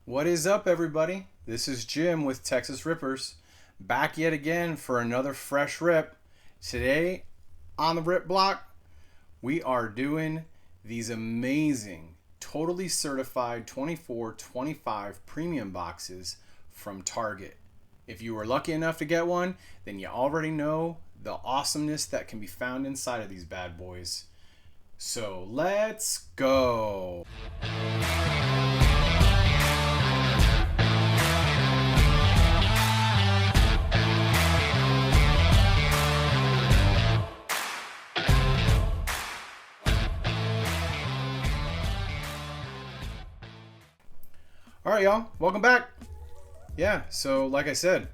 What is up, everybody? This is Jim with Texas Rippers, back yet again for another fresh rip. Today on the rip block, we are doing these amazing, totally certified 24-25 premium boxes from Target. If you were lucky enough to get one, then you already know the awesomeness that can be found inside of these bad boys. So let's go. All right, y'all, welcome back. Yeah, so like I said,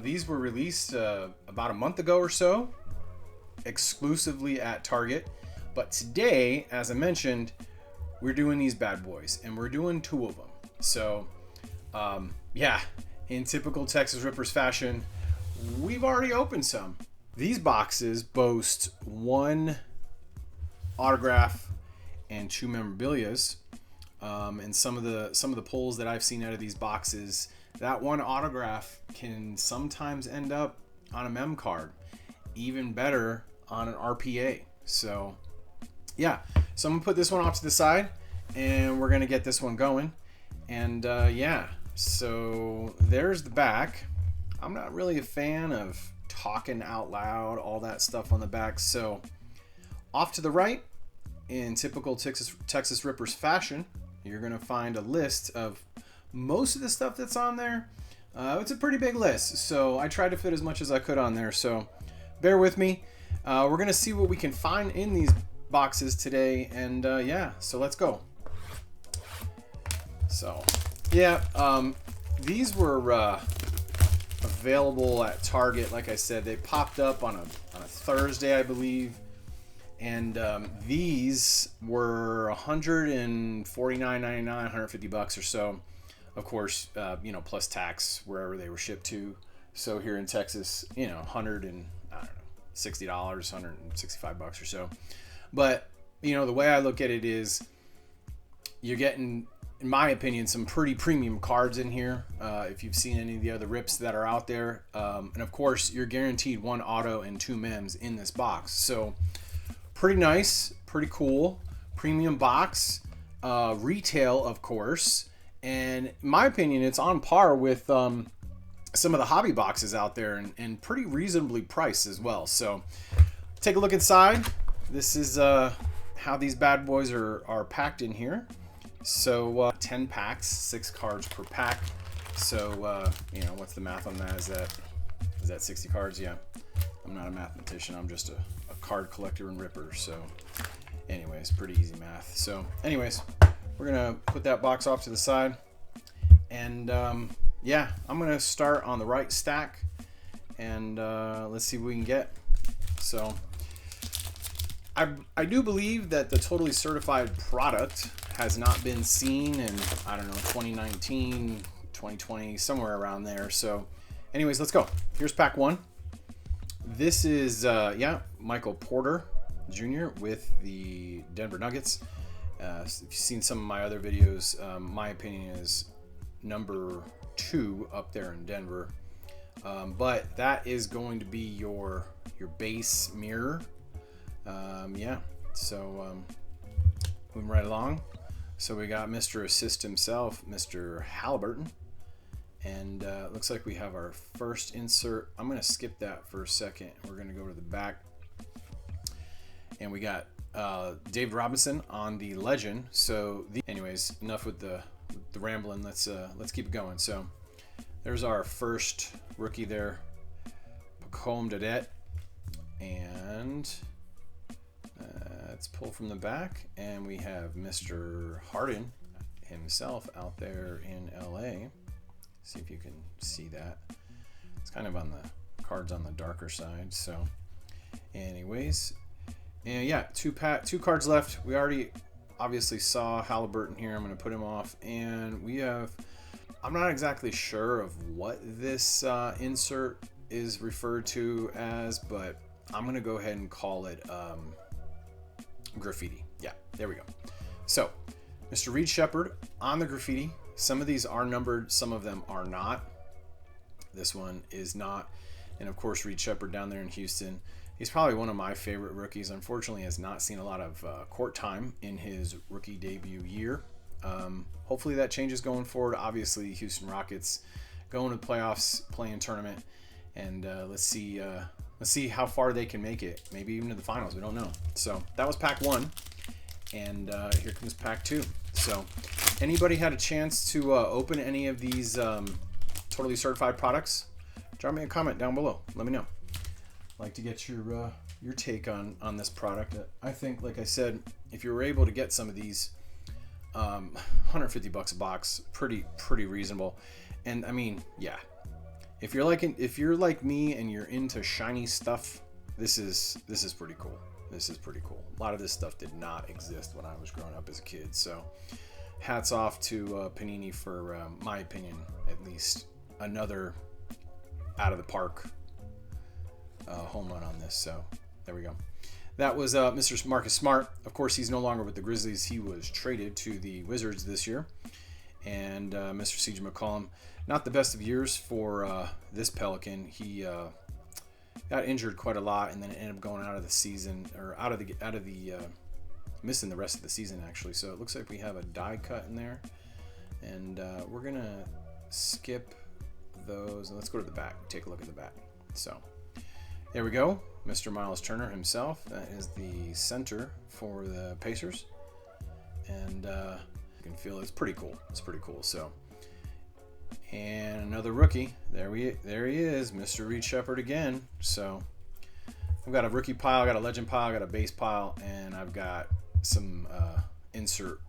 these were released about a month ago or so, exclusively at Target. But today, as I mentioned, we're doing these bad boys, and we're doing two of them. So, yeah, in typical Texas Rippers fashion, we've already opened some. These boxes boast one autograph and two memorabilias. And some of the pulls that I've seen out of these boxes, that one autograph can sometimes end up on a mem card, even better on an RPA. So yeah, so I'm gonna put this one off to the side, and we're gonna get this one going. And yeah, so there's the back. I'm not really a fan of talking out loud, all that stuff on the back. So off to the right, in typical Texas Rippers fashion, you're going to find a list of most of the stuff that's on there. It's a pretty big list, so I tried to fit as much as I could on there, so bear with me. We're going to see what we can find in these boxes today, and yeah, so let's go. So, yeah, these were available at Target. Like I said, they popped up on a Thursday, I believe. And these were $149.99, $150 or so. Of course, plus tax wherever they were shipped to. So here in Texas, $60, $165 or so. But the way I look at it is, you're getting, in my opinion, some pretty premium cards in here. If you've seen any of the other rips that are out there, and of course, you're guaranteed one auto and two mems in this box. So pretty nice, pretty cool, premium box, retail, of course, and in my opinion, it's on par with some of the hobby boxes out there, and pretty reasonably priced as well. So take a look inside. This is how these bad boys are packed in here. So 10 packs, 6 cards per pack. So what's the math on that? Is that 60 cards? Yeah, I'm not a mathematician. I'm just a card collector and ripper. So anyways, pretty easy math. So anyways, we're gonna put that box off to the side, and yeah, I'm gonna start on the right stack, and let's see what we can get. So I do believe that the totally certified product has not been seen in, I don't know, 2019, 2020, somewhere around there. So anyways, let's go. Here's pack one. This is, Michael Porter Jr. with the Denver Nuggets. If you've seen some of my other videos, my opinion is number 2 up there in Denver. But that is going to be your base mirror. So moving right along. So we got Mr. Assist himself, Mr. Halliburton. And looks like we have our first insert. I'm going to skip that for a second. We're going to go to the back. And we got Dave Robinson on the legend. So anyways, enough with the rambling. Let's keep it going. So there's our first rookie there, Pacome Dadet. And let's pull from the back. And we have Mr. Harden himself out there in LA. See if you can see that. It's kind of on the cards on the darker side. So anyways, and yeah, two cards left. We already obviously saw Halliburton here. I'm going to put him off, and we have, I'm not exactly sure of what this insert is referred to as, but I'm going to go ahead and call it graffiti. Yeah, there we go. So Mr. Reed Shepard on the graffiti. Some of these are numbered, some of them are not. This one is not. And of course, Reed Shepherd down there in Houston. He's probably one of my favorite rookies. Unfortunately, has not seen a lot of court time in his rookie debut year. Hopefully that changes going forward. Obviously, Houston Rockets going to the playoffs, playing tournament, and let's see how far they can make it. Maybe even to the finals. We don't know. So that was pack 1, and here comes pack 2. So anybody had a chance to open any of these totally certified products? Drop me a comment down below. Let me know. I'd like to get your take on this product. I think, like I said, if you were able to get some of these, $150 a box, pretty reasonable. And I mean, yeah, if you're like me and you're into shiny stuff, this is pretty cool. This is pretty cool. A lot of this stuff did not exist when I was growing up as a kid. So hats off to Panini for, my opinion, at least another out of the park home run on this. So there we go. That was Mr. Marcus Smart. Of course, he's no longer with the Grizzlies. He was traded to the Wizards this year. And Mr. C.J. McCollum, not the best of years for this Pelican. He got injured quite a lot, and then ended up going out of the season, or out of the missing the rest of the season actually. So it looks like we have a die cut in there, and we're gonna skip those. Let's go to the back. Take a look at the back. So there we go. Mr. Miles Turner himself. That is the center for the Pacers, and you can feel it's pretty cool. It's pretty cool. So, and another rookie. There he is, Mr. Reed Shepherd again. So I've got a rookie pile, I got a legend pile, I got a base pile, and I've got some insert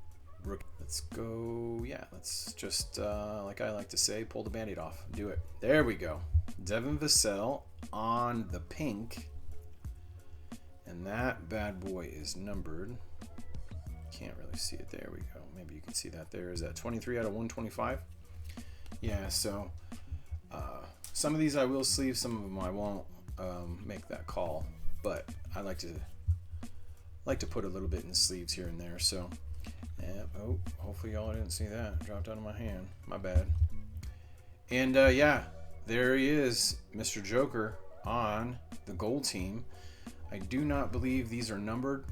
rookie. Let's go. Yeah, let's just like I like to say, pull the band-aid off. Do it. There we go. Devin Vassell on the pink, and that bad boy is numbered. Can't really see it. There we go. Maybe you can see that. There is that 23 out of 125. Yeah, so some of these I will sleeve, some of them I won't. Make that call, but I like to put a little bit in the sleeves here and there. So oh, hopefully y'all didn't see that. Dropped out of my hand. My bad. And yeah, there he is, Mr. Joker on the gold team. I do not believe these are numbered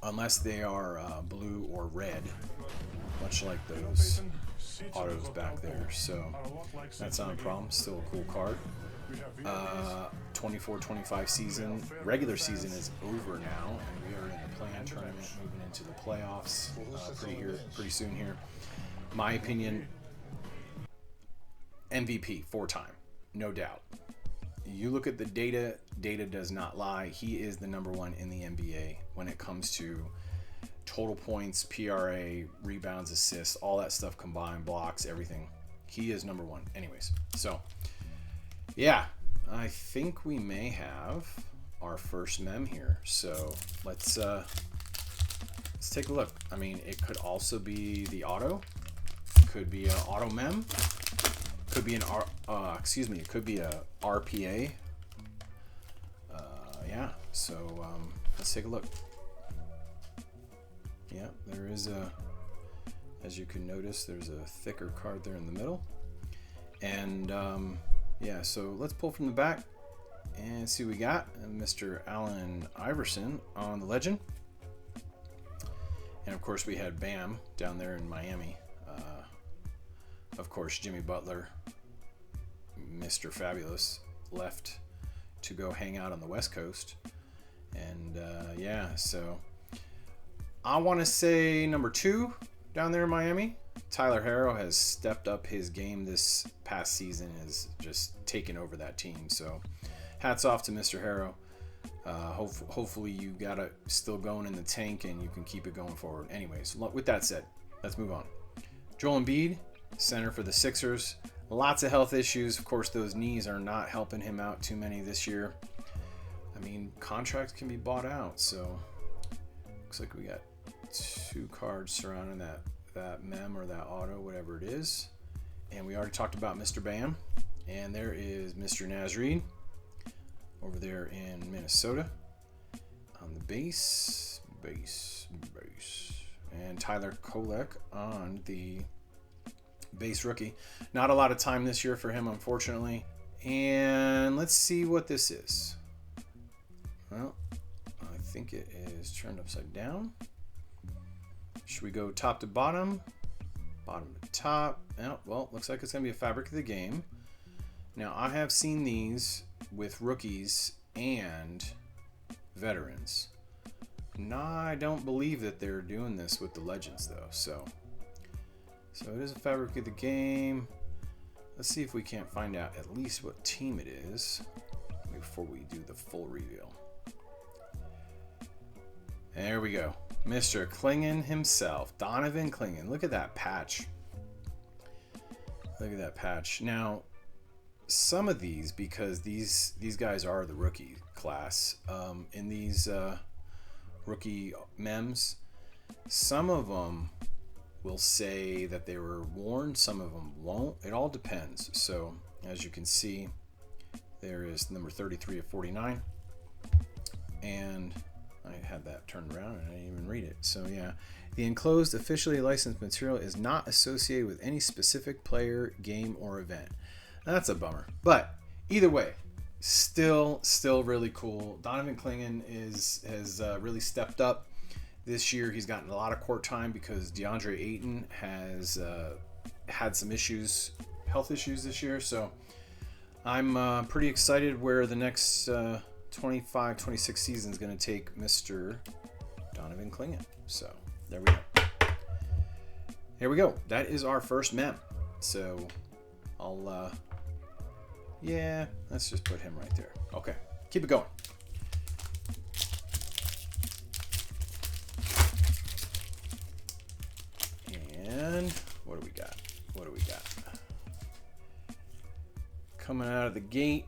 unless they are blue or red, much like those autos back there. So that's not a problem. Still a cool card. 24-25 season, regular season is over now, and we are in the play-in tournament, moving into the playoffs pretty soon here. My opinion, MVP 4-time, no doubt. You look at the data does not lie. He is the #1 in the NBA when it comes to total points, PRA, rebounds, assists, all that stuff combined, blocks, everything. He is #1 anyways. So yeah, I think we may have our first mem here. So let's take a look. I mean, it could also be the auto. Could be an auto mem. Could be an it could be a RPA. Yeah. So let's take a look. Yeah, there is a. As you can notice, there's a thicker card there in the middle, and yeah. So let's pull from the back and see what we got. Mr. Allen Iverson on the legend, and of course we had Bam down there in Miami. Of course, Jimmy Butler, Mr. Fabulous, left to go hang out on the West Coast, and yeah. So I want to say #2 down there in Miami. Tyler Herro has stepped up his game this past season, is just taken over that team. So hats off to Mr. Herro. Hopefully you got it still going in the tank and you can keep it going forward. Anyways, with that said, let's move on. Joel Embiid, center for the Sixers. Lots of health issues. Of course, those knees are not helping him out too many this year. I mean, contracts can be bought out. So looks like we got 2 cards surrounding that mem or that auto, whatever it is. And we already talked about Mr. Bam. And there is Mr. Nasreed over there in Minnesota on the base. And Tyler Kolek on the base rookie. Not a lot of time this year for him, unfortunately. And let's see what this is. Well, I think it is turned upside down. Should we go top to bottom? Bottom to top. Oh, well, looks like it's going to be a fabric of the game. Now, I have seen these with rookies and veterans. No, I don't believe that they're doing this with the legends, though. So it is a fabric of the game. Let's see if we can't find out at least what team it is before we do the full reveal. There we go. Mr. Klingon himself, Donovan Klingon. Look at that patch. Look at that patch. Now, some of these, because these guys are the rookie class, in these rookie mems, some of them will say that they were worn, some of them won't. It all depends. So, as you can see, there is number 33 of 49. And I had that turned around and I didn't even read it. So yeah, the enclosed officially licensed material is not associated with any specific player, game, or event. That's a bummer. But either way, still really cool. Donovan Klingon has really stepped up this year. He's gotten a lot of court time because DeAndre Ayton has had some issues, health issues this year. So I'm pretty excited where the next 25-26 season is going to take Mr. Donovan Klingon. So there we go. Here we go. That is our first mem. So I'll yeah, let's just put him right there. Okay, keep it going. And what do we got? What do we got? Coming out of the gate,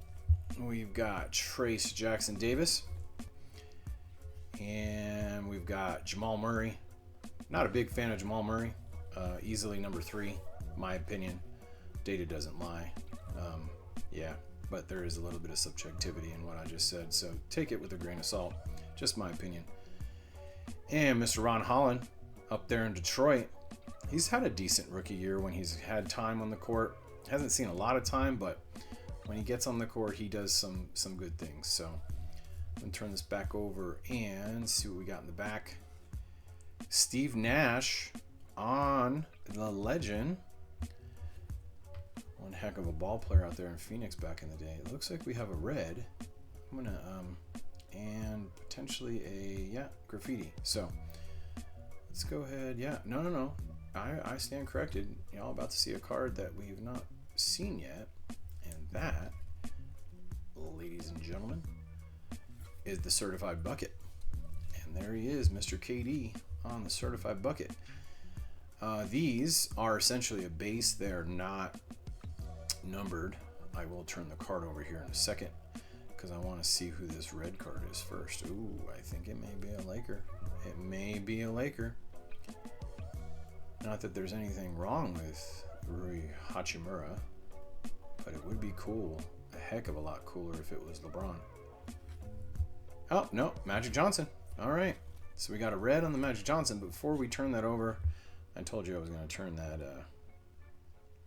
we've got Trace Jackson Davis. And we've got Jamal Murray. Not a big fan of Jamal Murray. Easily number 3, my opinion. Data doesn't lie. Yeah, but there is a little bit of subjectivity in what I just said, so take it with a grain of salt. Just my opinion. And Mr. Ron Holland up there in Detroit. He's had a decent rookie year when he's had time on the court. Hasn't seen a lot of time, but when he gets on the court, he does some good things. So I'm going to turn this back over and see what we got in the back. Steve Nash on the legend. One heck of a ball player out there in Phoenix back in the day. It looks like we have a red. I'm going to, and potentially a, graffiti. So let's go ahead. Yeah, no. I stand corrected. Y'all about to see a card that we have not seen yet. And that, ladies and gentlemen, is the certified bucket. And there he is, Mr. KD on the certified bucket. These are essentially a base. They're not numbered. I will turn the card over here in a second because I want to see who this red card is first. Ooh, I think it may be a Laker. It may be a Laker. Not that there's anything wrong with Rui Hachimura, but it would be cool, a heck of a lot cooler if it was LeBron. Oh, no, Magic Johnson. All right. So we got a red on the Magic Johnson, but before we turn that over, I told you I was going to turn that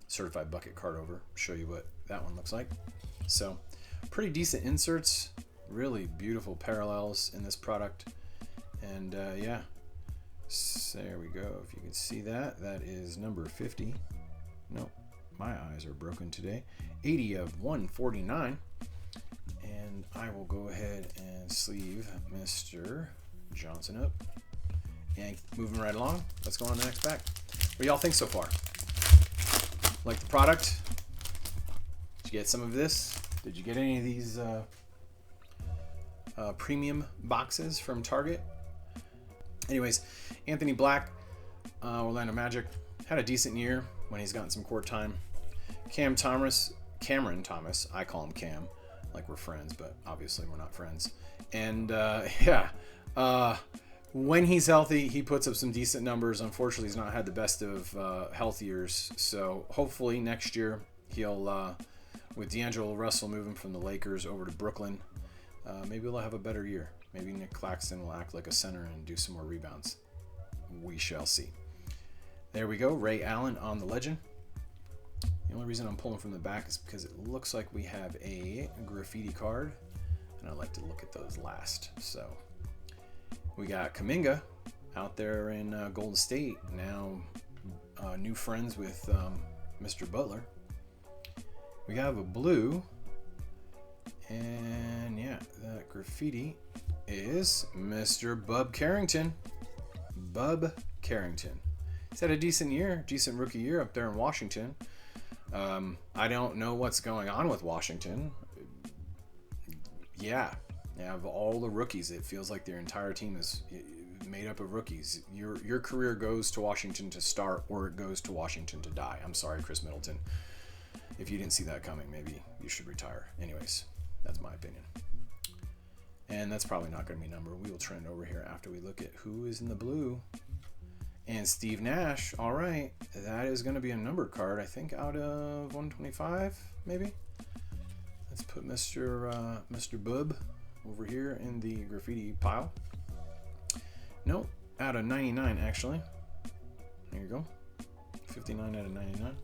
certified bucket card over, show you what that one looks like. So pretty decent inserts, really beautiful parallels in this product. And yeah, so there we go. If you can see that, that is number 50. Nope, my eyes are broken today. 80 of 149. And I will go ahead and sleeve Mr. Johnson up. And moving right along, let's go on to the next pack. What do y'all think so far? Like the product? Did you get some of this? Did you get any of these premium boxes from Target? Anyways, Anthony Black, Orlando Magic, had a decent year when he's gotten some court time. Cameron Thomas, I call him Cam, like we're friends, but obviously we're not friends. And when he's healthy, he puts up some decent numbers. Unfortunately, he's not had the best of health years. So hopefully next year he'll, with D'Angelo Russell moving from the Lakers over to Brooklyn, maybe he'll have a better year. Maybe Nick Claxton will act like a center and do some more rebounds. We shall see. There we go. Ray Allen on the legend. The only reason I'm pulling from the back is because it looks like we have a graffiti card, and I like to look at those last. So we got Kuminga out there in Golden State, now new friends with Mr. Butler. We have a blue, and yeah, that graffiti is Mr. Bub Carrington. Bub Carrington. He's had a decent rookie year up there in Washington. I don't know what's going on with Washington. Yeah, of all the rookies, it feels like their entire team is made up of rookies. Your career goes to Washington to start, or it goes to Washington to die. I'm sorry, Chris Middleton. If you didn't see that coming, maybe you should retire. Anyways, that's my opinion. And that's probably not going to be numbered. We will trend over here after we look at who is in the blue. And Steve Nash. All right, that is going to be a numbered card, I think, out of 125, maybe. Let's put Mr. Bub over here in the graffiti pile. Nope, out of 99, actually. There you go. 59 out of 99.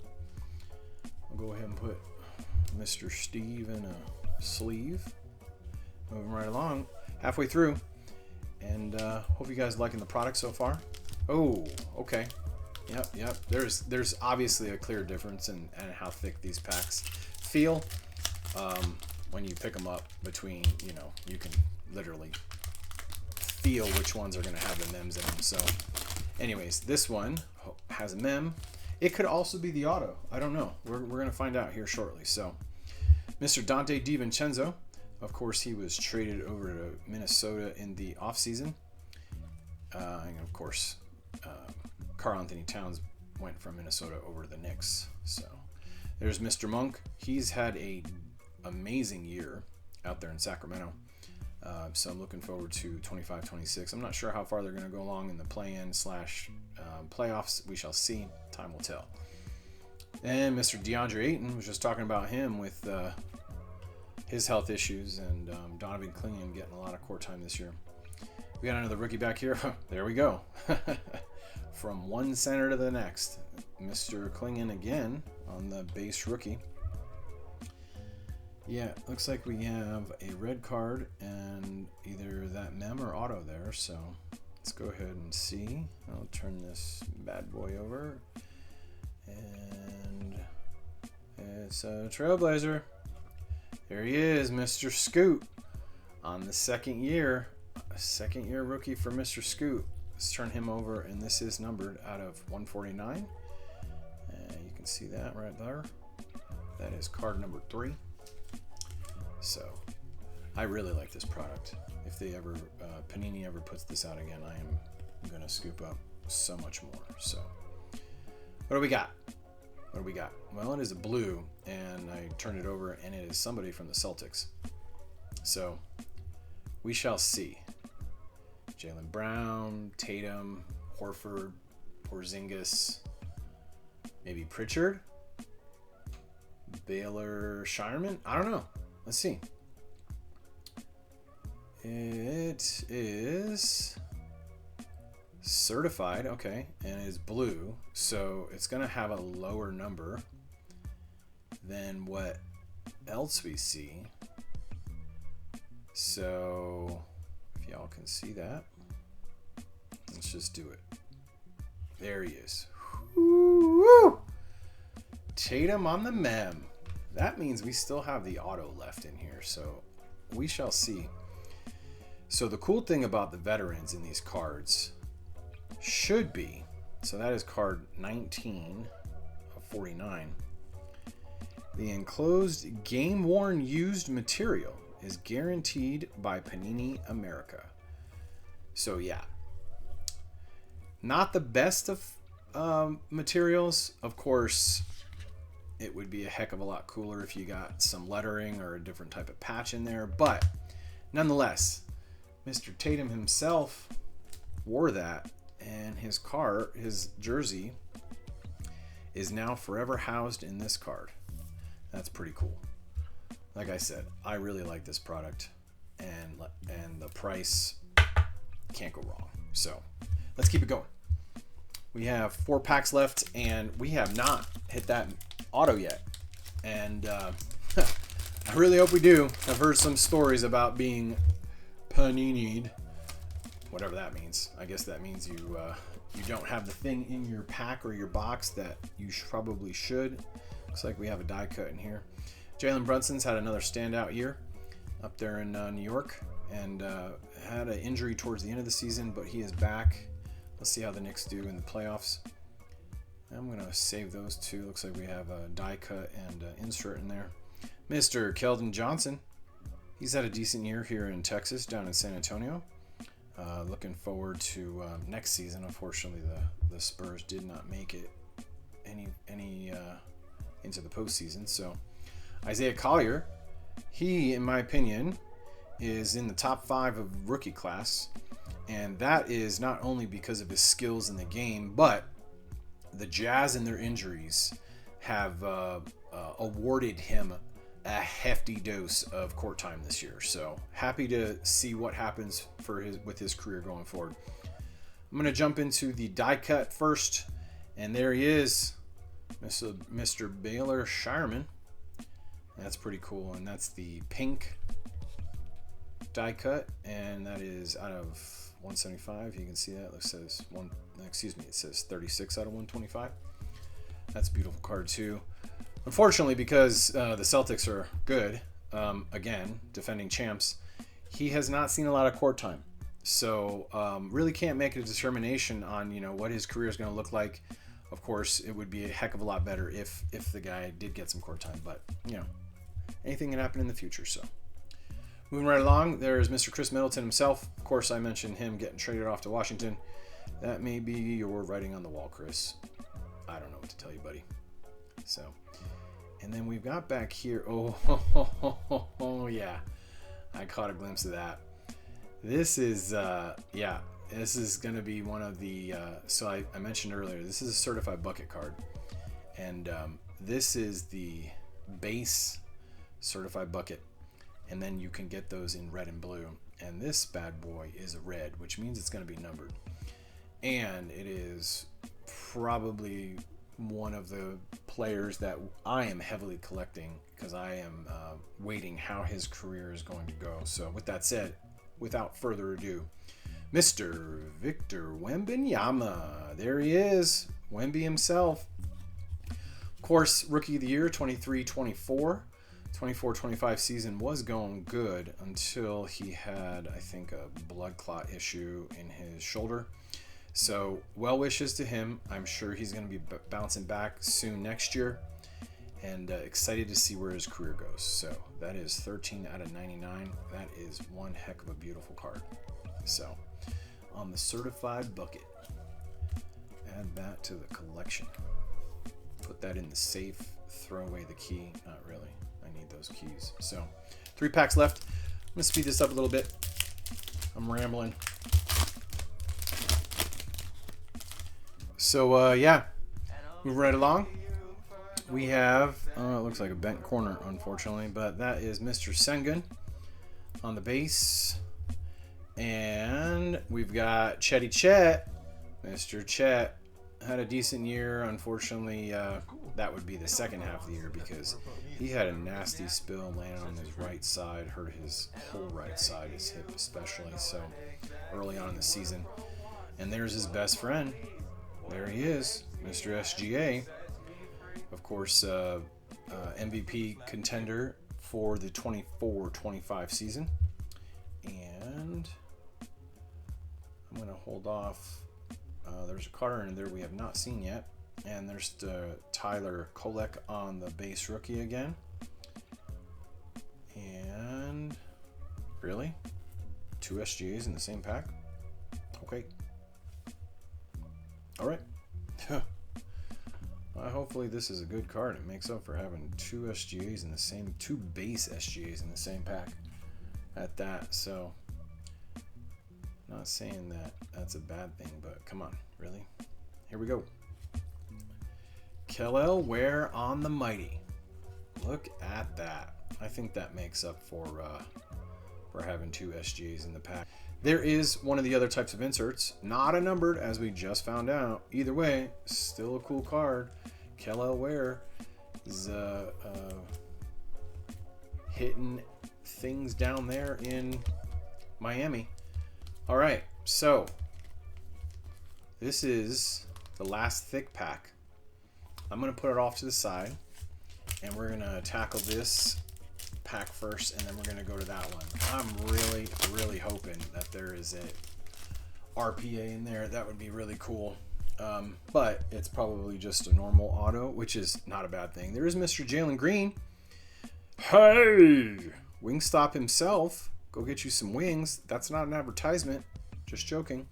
I'll go ahead and put Mr. Steve in a sleeve. Moving right along, halfway through. And hope you guys are liking the product so far. Oh, okay. Yep. There's obviously a clear difference in how thick these packs feel. When you pick them up between, you can literally feel which ones are going to have the mems in them. So anyways, this one has a mem. It could also be the auto. I don't know. We're going to find out here shortly. So Mr. Dante DiVincenzo, of course, he was traded over to Minnesota in the offseason. And of course, Karl Anthony Towns went from Minnesota over to the Knicks. So there's Mr. Monk. He's had a amazing year out there in Sacramento. So I'm looking forward to 25-26. I'm not sure how far they're going to go along in the play-in / playoffs. We shall see. Time will tell. And Mr. DeAndre Ayton, was just talking about him with his health issues, and Donovan Clingan getting a lot of court time this year. We got another rookie back here. There we go. From one center to the next. Mr. Clingan again on the base rookie. Yeah, looks like we have a red card and either that mem or auto there. So let's go ahead and see. I'll turn this bad boy over. And it's a Trailblazer. There he is, Mr. Scoot, on the second year. A second-year rookie for Mr. Scoot. Let's turn him over, and this is numbered out of 149. And you can see that right there. That is card number 3. So, I really like this product. If they ever, Panini ever puts this out again, I am going to scoop up so much more. So, what do we got? Well, it is a blue, and I turned it over, and it is somebody from the Celtics. So, we shall see. Jaylen Brown, Tatum, Horford, Porzingis, maybe Pritchard, Baylor, Shireman. I don't know. Let's see. It is certified, okay, and is blue, so it's going to have a lower number than what else we see. So if y'all can see that, let's just do it. There he is. Woo! Tatum on the mem. That means we still have the auto left in here, so we shall see. So the cool thing about the veterans in these cards should be, so that is card 19 of 49. The enclosed game-worn used material is guaranteed by Panini America. So yeah, not the best of materials. Of course, it would be a heck of a lot cooler if you got some lettering or a different type of patch in there, but nonetheless, Mr. Tatum himself wore that, and his jersey is now forever housed in this card. That's pretty cool. Like I said, I really like this product, and the price can't go wrong. So let's keep it going. We have 4 packs left, and we have not hit that auto yet. And I really hope we do. I've heard some stories about being panini'd, whatever that means. I guess that means you don't have the thing in your pack or your box that you probably should. Looks like we have a die cut in here. Jalen Brunson's had another standout year up there in New York, and had an injury towards the end of the season, but he is back. Let's see how the Knicks do in the playoffs. I'm going to save those two. Looks like we have a die cut and insert in there. Mr. Keldon Johnson. He's had a decent year here in Texas, down in San Antonio. Looking forward to next season. Unfortunately, the Spurs did not make it any into the postseason. So Isaiah Collier, he, in my opinion, is in the top 5 of rookie class, and that is not only because of his skills in the game, but the Jazz and their injuries have awarded him a hefty dose of court time this year. So happy to see what happens with his career going forward. I'm going to jump into the die cut first, and there he is, Mr. Baylor Shireman. That's pretty cool, and that's the pink die cut, and that is out of 175. You can see that. It says it says 36 out of 125. That's a beautiful card too. Unfortunately, because the Celtics are good, again, defending champs, he has not seen a lot of court time. So really can't make a determination on what his career is going to look like. Of course, it would be a heck of a lot better if the guy did get some court time, but anything can happen in the future. So moving right along, there's Mr. Chris Middleton himself. Of course, I mentioned him getting traded off to Washington. That may be your writing on the wall, Chris. I don't know what to tell you, buddy. So, and then we've got back here. Oh, yeah. I caught a glimpse of that. This is, this is going to be one of the, so I mentioned earlier, this is a certified bucket card. And this is the base certified bucket. And then you can get those in red and blue. And this bad boy is a red, which means it's going to be numbered. And it is probably one of the players that I am heavily collecting, because I am waiting how his career is going to go. So with that said, without further ado, Mr. Victor Wembanyama. There he is, Wemby himself. Of course, Rookie of the Year, 23-24. 24-25 season was going good until he had, I think, a blood clot issue in his shoulder. So well wishes to him. I'm sure he's going to be bouncing back soon next year, and excited to see where his career goes. So that is 13 out of 99. That is one heck of a beautiful card. So on the certified bucket, add that to the collection. Put that in the safe. Throw away the key. Not really. I need those keys. So 3 packs left. I'm going to speed this up a little bit. I'm rambling. So, yeah, move right along. We have, it looks like a bent corner, unfortunately, but that is Mr. Sengun on the base. And we've got Chetty Chet. Mr. Chet had a decent year. Unfortunately, that would be the second half of the year, because he had a nasty spill landing on his right side, hurt his whole right side, his hip especially, so early on in the season. And there's his best friend. There he is, Mr. SGA. Of course, MVP contender for the 24-25 season. And I'm going to hold off. There's a card in there we have not seen yet. And there's Tyler Kolek on the base rookie again. And really? 2 SGAs in the same pack? Okay. All right. Hopefully this is a good card. It makes up for having 2 SGAs in the same, 2 base SGAs in the same pack at that. So, not saying that that's a bad thing, but come on, really? Here we go. Kel'el Ware on the Mighty. Look at that. I think that makes up for having 2 SGAs in the pack. There is one of the other types of inserts, not a numbered, as we just found out. Either way, still a cool card. Kel'el Ware, is hitting things down there in Miami. All right, so this is the last thick pack. I'm gonna put it off to the side, and we're gonna tackle this pack first, and then we're gonna go to that one. I'm really hoping that there is a RPA in there. That would be really cool. But it's probably just a normal auto, which is not a bad thing. There is Mr. Jalen Green. Hey, Wingstop himself. Go get you some wings. That's not an advertisement. Just joking.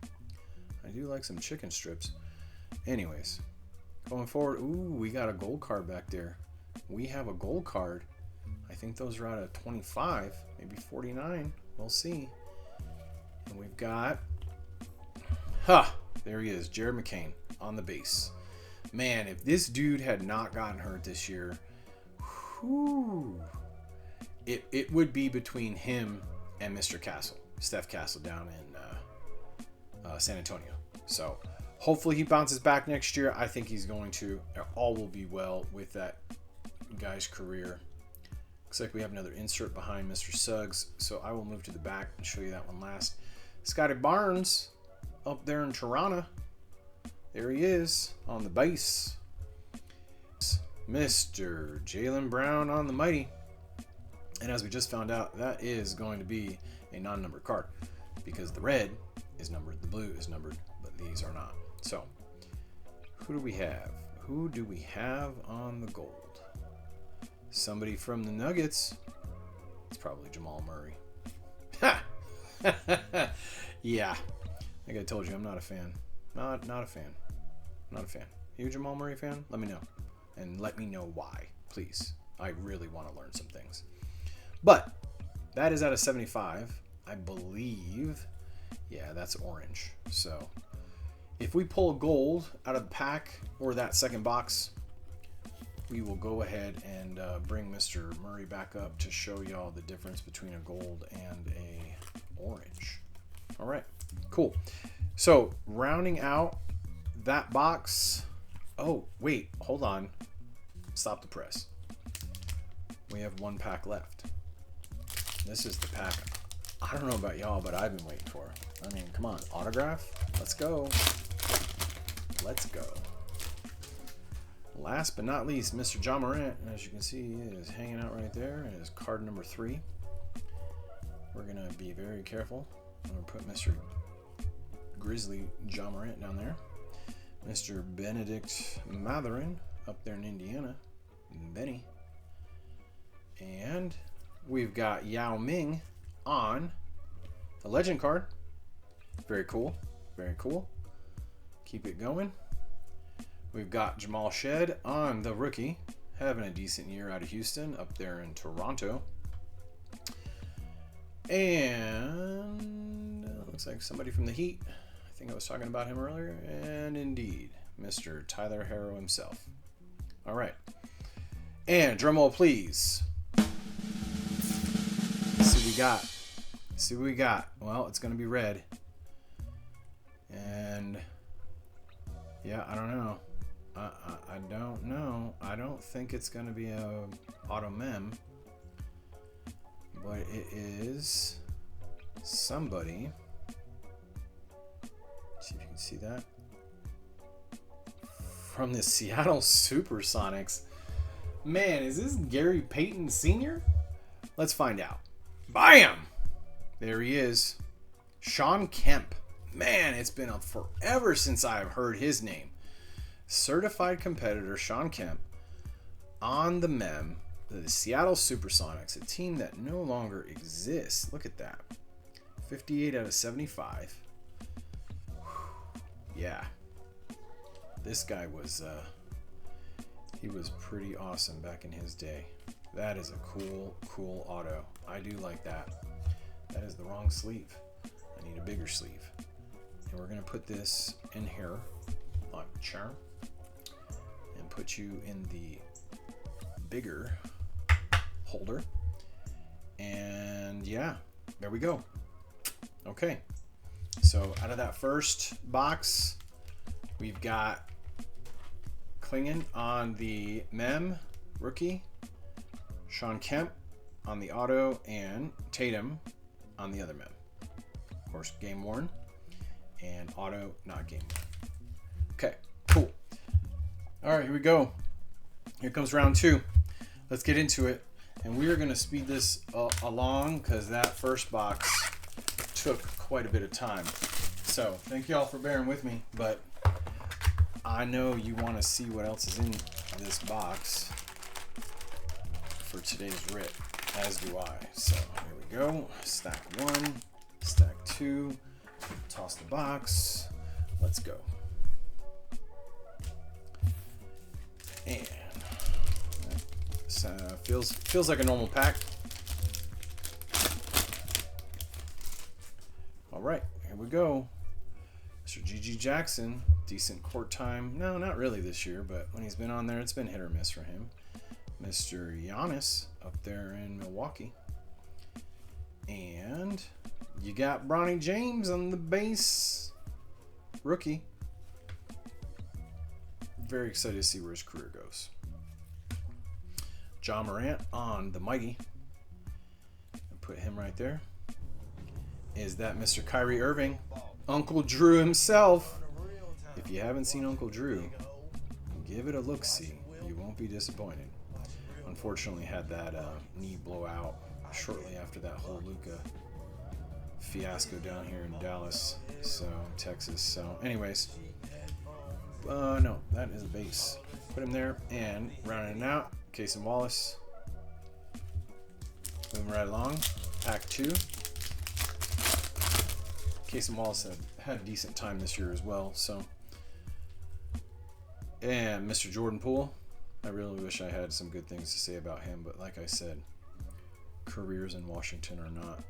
I do like some chicken strips. Anyways, going forward. Ooh, we got a gold card back there. We have a gold card. I think those are out of 25, maybe 49. We'll see. And we've got... there he is, Jared McCain on the base. Man, if this dude had not gotten hurt this year, whew, it would be between him and Mr. Castle, Steph Castle down in San Antonio. So hopefully he bounces back next year. I think he's going to. All will be well with that guy's career. Looks like we have another insert behind Mr. Suggs, so I will move to the back and show you that one last. Scotty Barnes up there in Toronto. There he is on the base. Mr. Jaylen Brown on the mighty. And as we just found out, that is going to be a non-numbered card because the red is numbered, the blue is numbered, but these are not. So, who do we have? Who do we have on the gold? Somebody from the Nuggets. It's probably Jamal Murray. Ha! Yeah. Like I told you, I'm not a fan. Not a fan. Not a fan. You a Jamal Murray fan? Let me know. And let me know why, please. I really want to learn some things. But that is out of 75. I believe. Yeah, that's orange. So if we pull a gold out of the pack or that second box, we will go ahead and bring Mr. Murray back up to show y'all the difference between a gold and a orange. All right, cool. So rounding out that box. Oh, wait, hold on. Stop the press. We have one pack left. This is the pack I don't know about y'all, but I've been waiting for. I mean, come on, autograph? Let's go. Let's go. Last but not least, Mr. John Morant. As you can see, he is hanging out right there. It is card number 3. We're going to be very careful. I'm going to put Mr. Grizzly John Morant down there. Mr. Benedict Mathurin up there in Indiana. Benny. And we've got Yao Ming on the legend card. Very cool. Very cool. Keep it going. We've got Jamal Shed on the rookie. Having a decent year out of Houston, up there in Toronto. And looks like somebody from the Heat. I think I was talking about him earlier. And indeed, Mr. Tyler Herro himself. All right. And drum roll, please. Let's see what we got. Let's see what we got. Well, it's going to be red. And yeah, I don't know. I don't know. I don't think it's going to be a auto mem. But it is somebody. See if you can see that. From the Seattle Supersonics. Man, is this Gary Payton Sr.? Let's find out. Bam! There he is. Shawn Kemp. Man, it's been forever since I've heard his name. Certified competitor Shawn Kemp on the mem. The Seattle Supersonics, a team that no longer exists. Look at that. 58 out of 75. Yeah. This guy was, he was pretty awesome back in his day. That is a cool auto. I do like that. That is the wrong sleeve. I need a bigger sleeve. And we're going to put this in here like a charm and put you in the bigger holder. And yeah, there we go. Okay. So out of that first box, we've got Klingon on the mem, rookie. Shawn Kemp on the auto, and Tatum on the other mem. Of course, game worn, and auto, not game worn. Okay, cool. All right, here we go. Here comes round 2. Let's get into it. And we are going to speed this along because that first box took quite a bit of time. So thank you all for bearing with me, but I know you want to see what else is in this box for today's rip, as do I. So here we go. Stack 1, stack 2, toss the box. Let's go. And feels like a normal pack. All right, here we go. Mr. G.G. Jackson, decent court time. No, not really this year, but when he's been on there, it's been hit or miss for him. Mr. Giannis up there in Milwaukee. And you got Bronny James on the base. Rookie. Very excited to see where his career goes. John Morant on the Mighty. And put him right there. Is that Mr. Kyrie Irving? Uncle Drew himself. If you haven't seen Uncle Drew, give it a look-see. You won't be disappointed. Unfortunately, had that knee blowout shortly after that whole Luka fiasco down here in Dallas, Texas. So, anyways, no, that is a base. Put him there, and rounding it out, Case and Wallace. Moving right along, pack 2. Case and Wallace had a decent time this year as well. So, and Mr. Jordan Poole. I really wish I had some good things to say about him, but like I said, careers in Washington are not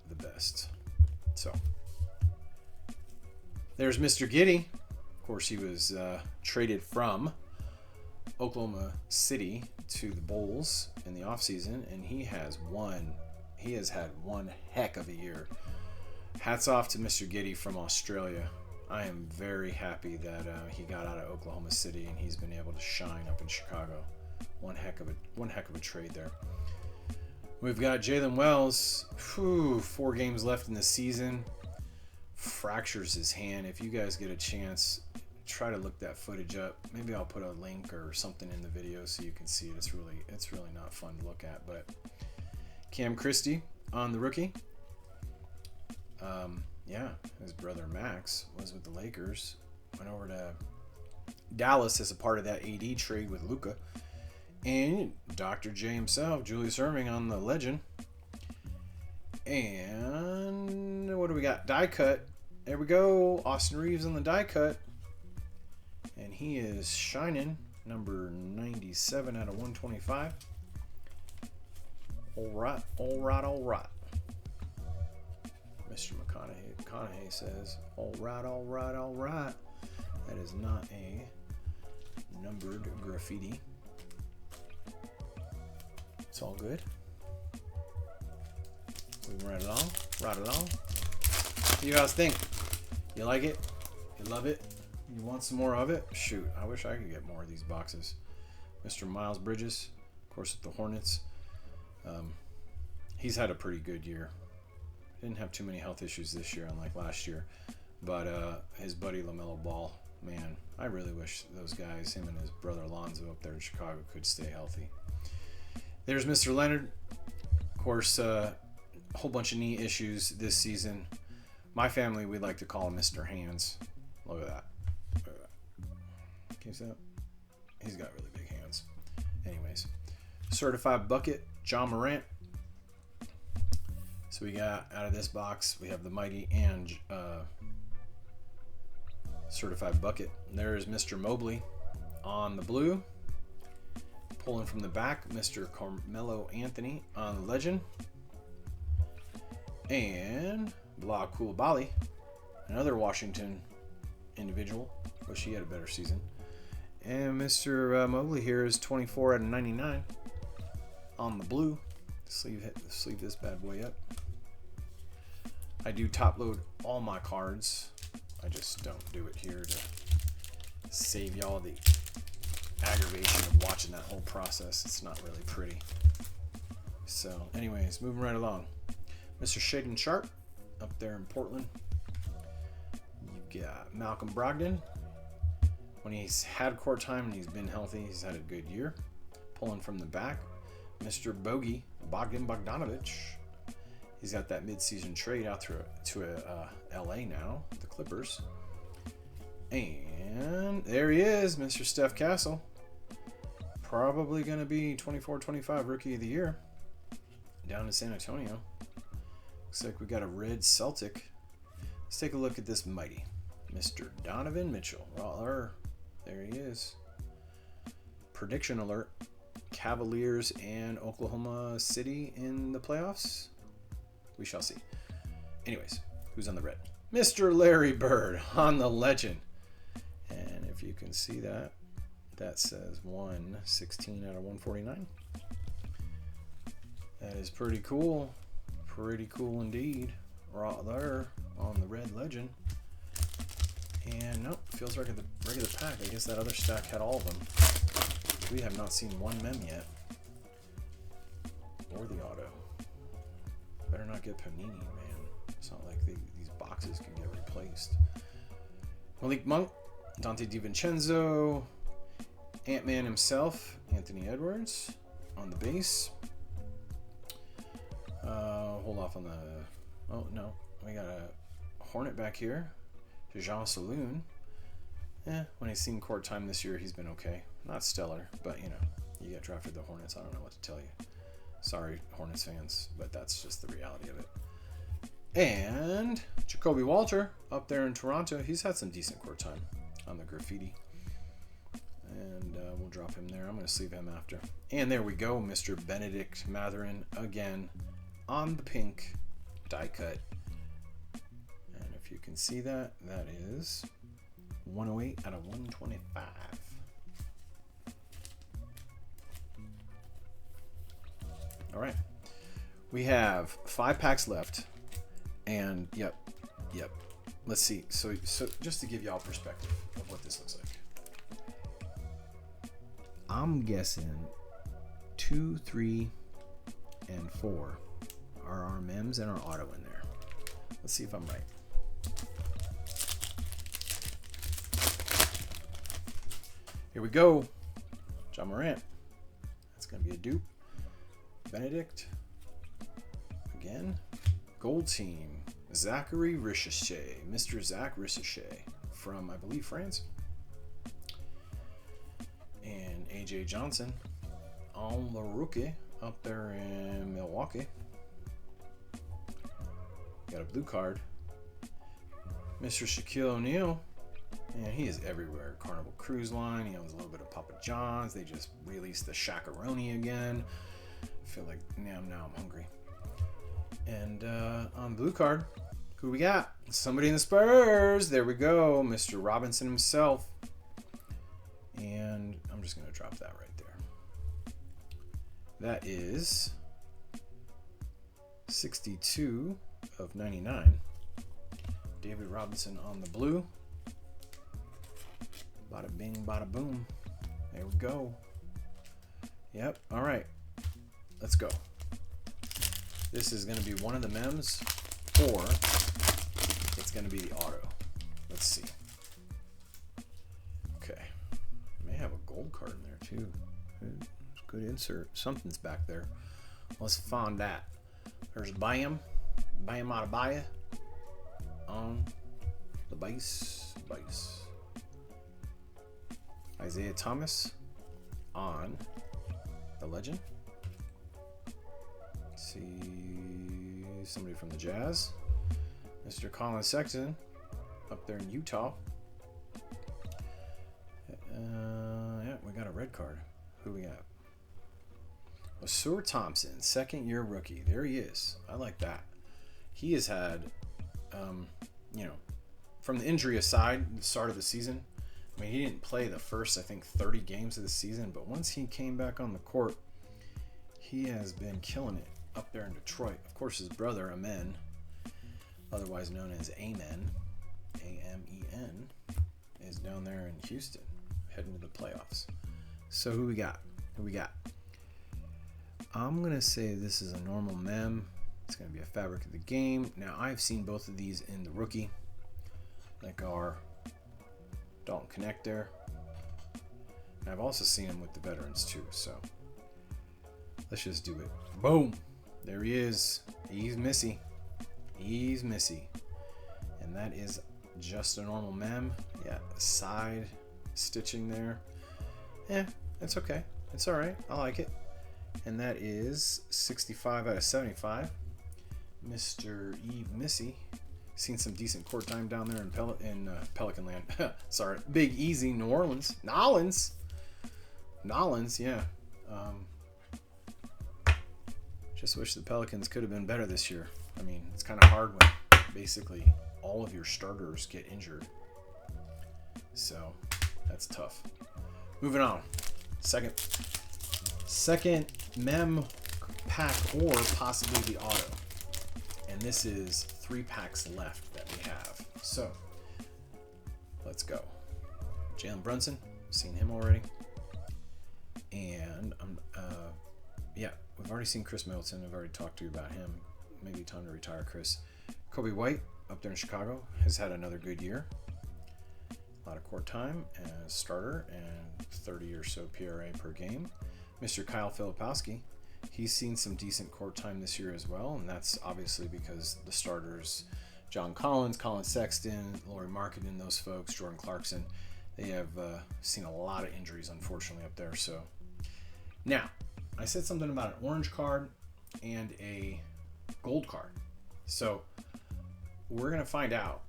the best. So, there's Mr. Giddey. Of course, he was traded from Oklahoma City to the Bulls in the offseason, and he has had one heck of a year. Hats off to Mr. Giddey from Australia. I am very happy that he got out of Oklahoma City and he's been able to shine up in Chicago. One heck of a trade there. We've got Jalen Wells. 4 games left in the season. Fractures his hand. If you guys get a chance, try to look that footage up. Maybe I'll put a link or something in the video so you can see it. It's really not fun to look at. But Cam Christie on the rookie. Yeah, his brother Max was with the Lakers. Went over to Dallas as a part of that AD trade with Luka. And Dr. J himself, Julius Erving on the legend. And what do we got? Die cut. There we go. Austin Reeves on the die cut. And he is shining. Number 97 out of 125. All right. Mr. McConaughey says, all right. That is not a numbered graffiti. It's all good. Moving right along. What do you guys think? You like it? You love it? You want some more of it? Shoot, I wish I could get more of these boxes. Mr. Miles Bridges, of course, with the Hornets. He's had a pretty good year. Didn't have too many health issues this year, unlike last year. But his buddy LaMelo Ball, man, I really wish those guys, him and his brother Alonzo up there in Chicago, could stay healthy. There's Mr. Leonard. Of course, a whole bunch of knee issues this season. My family, we like to call him Mr. Hands. Look at that. Can you see that? He's got really big hands. Anyways, certified bucket, John Morant. So we got, out of this box, we have the Mighty and certified bucket. There's Mr. Mobley on the blue. Pulling from the back, Mr. Carmelo Anthony on the legend. And Bilal Coulibaly, another Washington individual. Wish he had a better season. And Mr. Mobley here is 24 out of 99 on the blue. Sleeve this bad boy up. I do top load all my cards. I just don't do it here to save y'all the aggravation of watching that whole process. It's not really pretty. So, anyways, moving right along. Mr. Shaden Sharp up there in Portland. You've got Malcolm Brogdon. When he's had court time and he's been healthy, he's had a good year. Pulling from the back, Mr. Bogey, Bogdan Bogdanovic. He's got that mid-season trade out to LA now, the Clippers. And there he is, Mr. Steph Castle. Probably going to be 24-25 Rookie of the Year down in San Antonio. Looks like we got a red Celtic. Let's take a look at this mighty Mr. Donovan Mitchell. Well, there he is. Prediction alert. Cavaliers and Oklahoma City in the playoffs? We shall see. Anyways, who's on the red? Mr. Larry Bird on the legend. And if you can see that, that says 116 out of 149. That is pretty cool. Pretty cool indeed. Right there on the red legend. And nope, feels like a regular pack. I guess that other stack had all of them. We have not seen one mem yet. Or the auto. Better not get Panini, man. It's not like these boxes can get replaced. Malik Monk, Dante DiVincenzo, Ant-Man himself, Anthony Edwards on the base. Hold off on the... Oh, no. We got a Hornet back here. Jean Saloon. When he's seen court time this year, he's been okay. Not stellar, but, you know, you get drafted the Hornets. I don't know what to tell you. Sorry, Hornets fans, but that's just the reality of it. And Jacoby Walter up there in Toronto. He's had some decent court time on the graffiti. And we'll drop him there. I'm going to sleeve him after. And there we go, Mr. Benedict Mathurin again on the pink die cut. And if you can see that, that is 108 out of 125. All right. We have 5 packs left. And yep. Let's see. So just to give y'all perspective of what this looks like. I'm guessing 2, 3, and 4 are our mems and our auto in there. Let's see if I'm right. Here we go. John Morant. That's going to be a dupe. Benedict. Again. Gold team. Zachary Ricochet. Mr. Zach Ricochet from, I believe, France. And AJ Johnson on the rookie up there in Milwaukee. Got a blue card. Mr. Shaquille O'Neal. And he is everywhere. Carnival Cruise Line. He owns a little bit of Papa John's. They just released the Shakaroni again. I feel like now I'm hungry. And on blue card, who we got? Somebody in the Spurs. There we go. Mr. Robinson himself. And I'm just going to drop that right there. That is 62 of 99. David Robinson on the blue. Bada bing, bada boom. There we go. Yep. All right. Let's go. This is going to be one of the mems, or it's going to be the auto. Let's see. Okay. May have a gold card in there too. Good insert. Something's back there. Let's find that. There's Bam Adebayo on the base. Isaiah Thomas on the legend. Let's see, somebody from the Jazz. Mr. Colin Sexton up there in Utah. Yeah, we got a red card. Who we got? Osur Thompson, second year rookie. There he is. I like that. He has had, from the injury aside, the start of the season, I mean, he didn't play the first, I think, 30 games of the season, but once he came back on the court, he has been killing it up there in Detroit. Of course, his brother, Amen, otherwise known as Amen, A-M-E-N, is down there in Houston, heading to the playoffs. So who we got? Who we got? I'm going to say this is a normal mem. It's going to be a fabric of the game. Now, I've seen both of these in the rookie, like our Dalton Connect there. And I've also seen them with the veterans too. So let's just do it. Boom. There he is. He's Missy. He's Missy. And that is just a normal mem. Yeah, side stitching there. Yeah, it's okay. It's all right. I like it. And that is 65 out of 75. Mr. Eve Missy. Seen some decent court time down there in Pelican Land. Sorry, Big Easy, New Orleans. Nolans, yeah. Just wish the Pelicans could have been better this year. I mean, it's kind of hard when basically all of your starters get injured. So that's tough. Moving on. Second mem pack or possibly the auto. And this is 3 packs left that we have. So let's go. Jalen Brunson, seen him already. And yeah, we've already seen Chris Middleton. I've already talked to you about him. Maybe time to retire Chris. Kobe White up there in Chicago has had another good year. A lot of court time as starter and 30 or so PRA per game. Mr. Kyle Filipowski, he's seen some decent court time this year as well, and that's obviously because the starters, John Collins, Colin Sexton, Laurie Marketing, those folks, Jordan Clarkson, they have seen a lot of injuries, unfortunately, up there. So now, I said something about an orange card and a gold card. So we're going to find out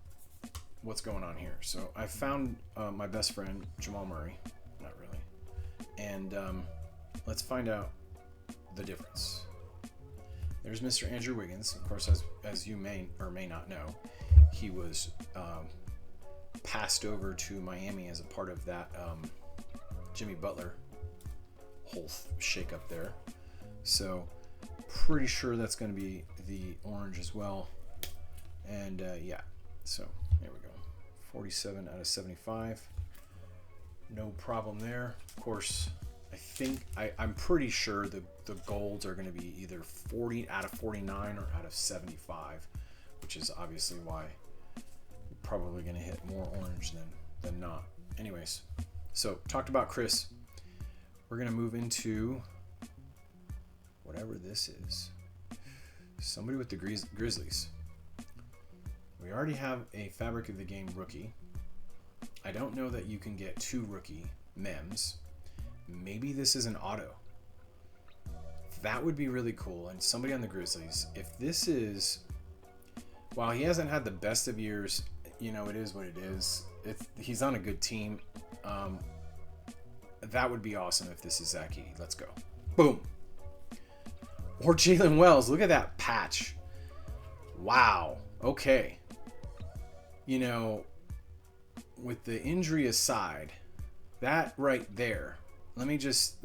what's going on here. So I found my best friend, Jamal Murray. Not really. And let's find out the difference. There's Mr. Andrew Wiggins. Of course, as you may or may not know, he was passed over to Miami as a part of that Jimmy Butler whole shake up there. So pretty sure that's going to be the orange as well. And yeah, so there we go. 47 out of 75. No problem there. Of course, I'm pretty sure the golds are going to be either 40 out of 49 or out of 75, which is obviously why we're probably going to hit more orange than not. Anyways, so talked about Chris. We're going to move into whatever this is. Somebody with the Grizzlies. We already have a Fabric of the Game rookie. I don't know that you can get 2 rookie mems. Maybe this is an auto. That would be really cool. And somebody on the Grizzlies, if this is, while he hasn't had the best of years, you know, it is what it is. He's on a good team. That would be awesome if this is Zach Edey. Let's go. Boom. Or Jalen Wells. Look at that patch. Wow. Okay. You know, with the injury aside, that right there, let me just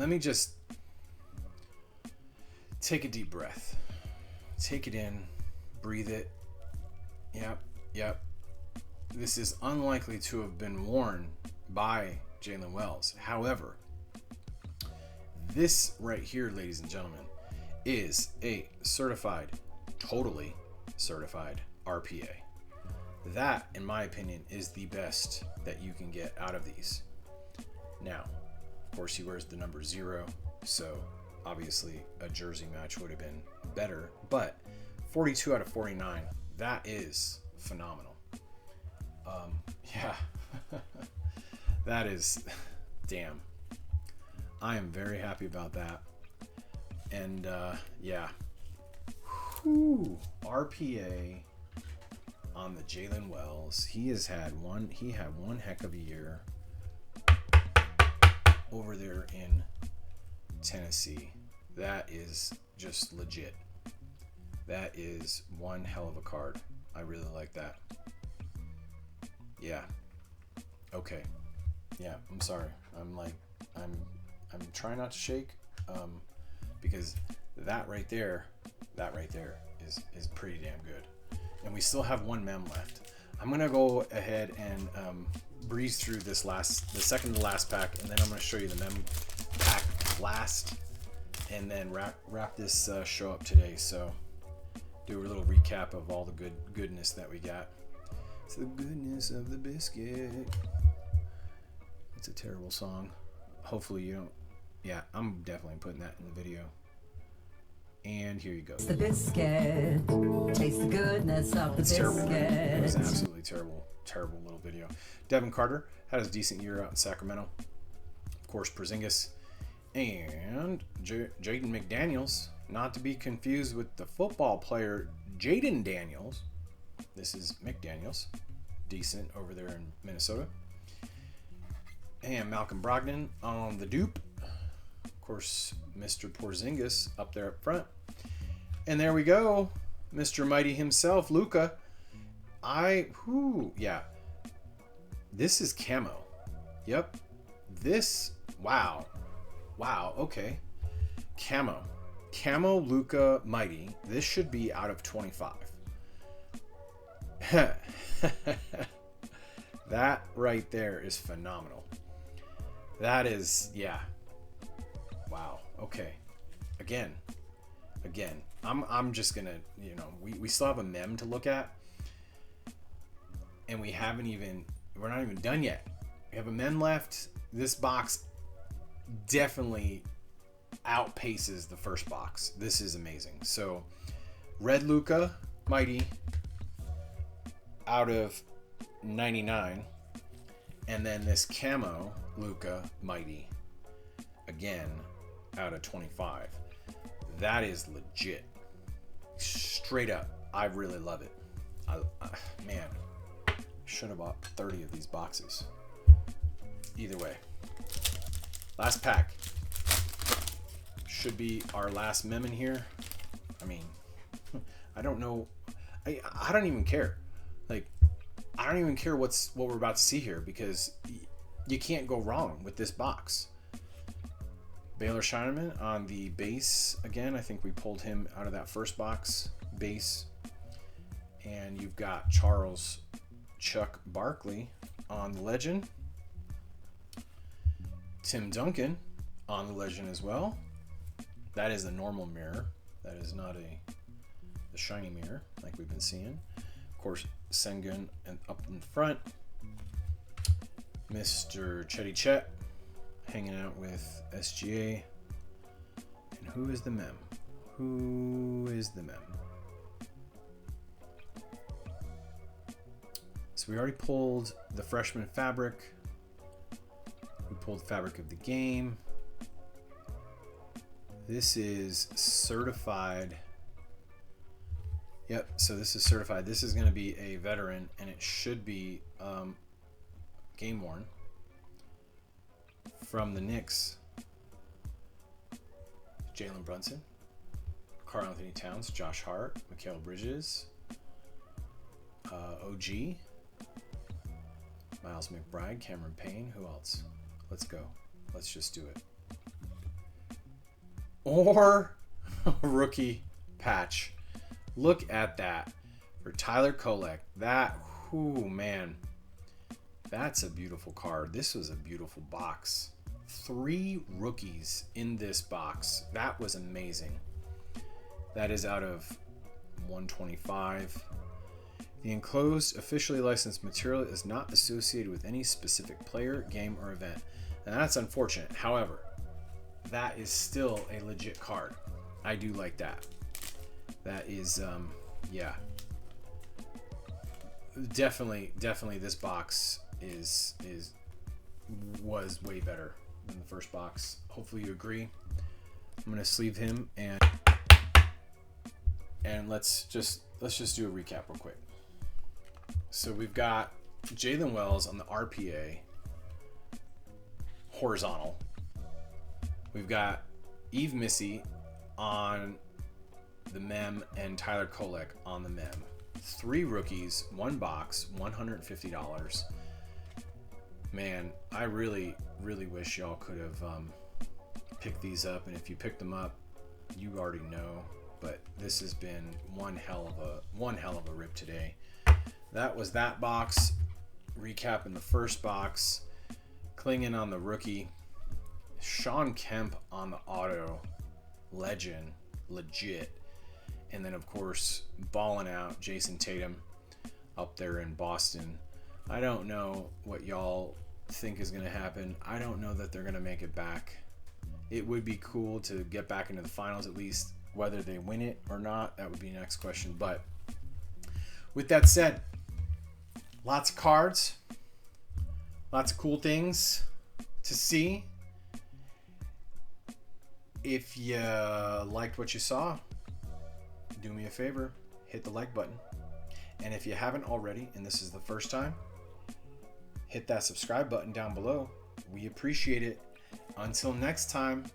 take a deep breath. Take it in, breathe it. Yep. This is unlikely to have been worn by Jalen Wells. However, this right here, ladies and gentlemen, is a totally certified RPA. That, in my opinion, is the best that you can get out of these. Now, of course, he wears the number 0, so obviously a jersey match would have been better, but 42 out of 49, that is phenomenal. Yeah, that is, damn. I am very happy about that. And yeah, RPA on the Jalen Wells. He had one heck of a year over there in Tennessee. That is just legit. That is one hell of a card. I really like that. Yeah. Okay. Yeah, I'm sorry. I'm trying not to shake, because that right there is pretty damn good. And we still have one mem left. I'm gonna go ahead and breeze through the second to last pack, and then I'm gonna show you the pack last and then wrap this show up today. So do a little recap of all the goodness that we got. It's the goodness of the biscuit. It's a terrible song. Hopefully you don't. Yeah, I'm definitely putting that in the video. And here you go. It's the biscuit. Taste the goodness of the biscuit. Terrible. It was an absolutely terrible little video. Devin Carter had a decent year out in Sacramento. Of course, Porzingis and Jaden McDaniels, not to be confused with the football player Jaden Daniels. This is McDaniels, decent over there in Minnesota. And Malcolm Brogdon on the dupe. Of course, Mr. Porzingis up there up front. And there we go, Mr. Mighty himself, Luka. Yeah. This is Camo. Yep. This, wow, okay. Camo Luka Mighty. This should be out of 25. That right there is phenomenal. That is, yeah. Wow. Okay. Again. I'm just gonna, we still have a mem to look at, and we're not even done yet. We have a mem left. This box definitely outpaces the first box. This is amazing. So, red Luka Mighty out of 99, and then this Camo Luka Mighty again out of 25. That is legit. Straight up, I really love it. Man, should have bought 30 of these boxes. Either way, last pack should be our last mem in here. I mean, I don't know. I don't even care. Like, I don't even care what we're about to see here, because you can't go wrong with this box. Baylor Shineman on the base again. I think we pulled him out of that first box base. And you've got Charles Chuck Barkley on the legend. Tim Duncan on the legend as well. That is a normal mirror. That is not the shiny mirror like we've been seeing. Of course, Sengun and up in front. Mr. Chetty Chet hanging out with SGA. And who is the mem? So we already pulled the freshman fabric. We pulled fabric of the game. This is certified. Yep, so this is certified. This is going to be a veteran, and it should be game worn. From the Knicks, Jalen Brunson, Karl Anthony Towns, Josh Hart, Mikal Bridges, OG, Miles McBride, Cameron Payne. Who else? Let's go. Let's just do it. Or rookie patch. Look at that for Tyler Kolek. That, man, that's a beautiful card. This was a beautiful box. 3 rookies in this box. That was amazing. That is out of 125. The enclosed officially licensed material is not associated with any specific player, game, or event. And that's unfortunate. However, that is still a legit card. I do like that. That is, yeah. Definitely this box was way better than the first box. Hopefully you agree. I'm gonna sleeve him and let's just do a recap real quick. So we've got Jalen Wells on the RPA horizontal. We've got Eve Missy on the mem and Tyler Kolek on the mem. 3 rookies, 1 box, $150. Man, I really wish y'all could have picked these up, and if you picked them up, you already know. But this has been one hell of a rip today. That was that box. Recapping the first box, clinging on the rookie. Shawn Kemp on the auto, legend, legit. And then, of course, balling out Jason Tatum up there in Boston. I don't know what y'all think is going to happen. I don't know that they're going to make it back. It would be cool to get back into the finals at least. Whether they win it or not, that would be the next question. But with that said, lots of cards, lots of cool things to see. If you liked what you saw, do me a favor, hit the like button. And if you haven't already, and this is the first time, hit that subscribe button down below. We appreciate it. Until next time,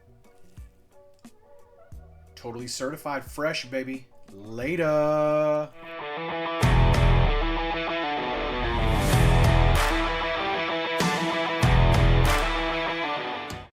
totally certified fresh, baby. Later.